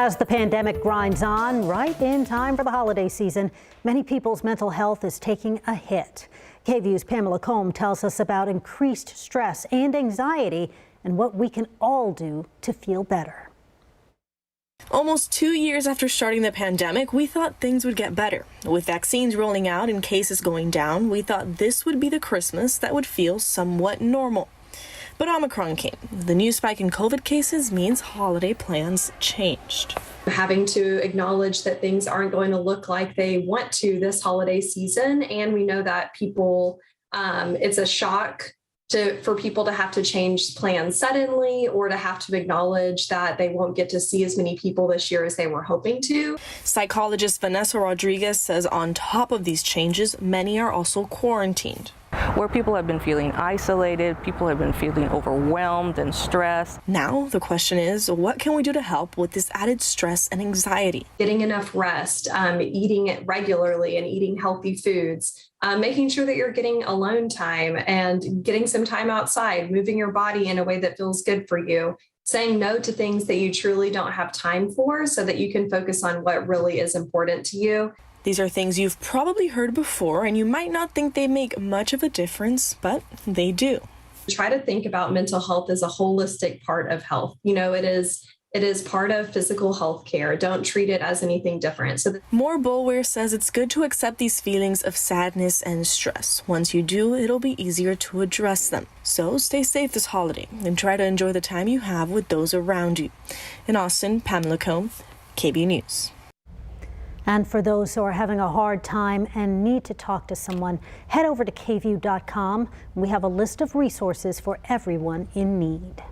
As the pandemic grinds on, right in time for the holiday season, many people's mental health is taking a hit. KVUE's Pamela Combe tells us about increased stress and anxiety and what we can all do to feel better. Almost 2 years after starting the pandemic, we thought things would get better. With vaccines rolling out and cases going down, we thought this would be the Christmas that would feel somewhat normal. But Omicron came. The new spike in COVID cases means holiday plans changed. Having to acknowledge that things aren't going to look like they want to this holiday season. And we know that people, it's a shock for people to have to change plans suddenly or to have to acknowledge that they won't get to see as many people this year as they were hoping to. Psychologist Vanessa Rodriguez says on top of these changes, many are also quarantined. Where people have been feeling isolated, people have been feeling overwhelmed and stressed. Now the question is, what can we do to help with this added stress and anxiety? Getting enough rest, eating it regularly and eating healthy foods, making sure that you're getting alone time and getting some time outside, moving your body in a way that feels good for you, saying no to things that you truly don't have time for so that you can focus on what really is important to you. These are things you've probably heard before, and you might not think they make much of a difference, but they do. Try to think about mental health as a holistic part of health. You know, it is part of physical health care. Don't treat it as anything different. More Boulware says it's good to accept these feelings of sadness and stress. Once you do, it'll be easier to address them. So stay safe this holiday and try to enjoy the time you have with those around you. In Austin, Pamela Combe, KVUE News. And for those who are having a hard time and need to talk to someone, head over to KVUE.com. We have a list of resources for everyone in need.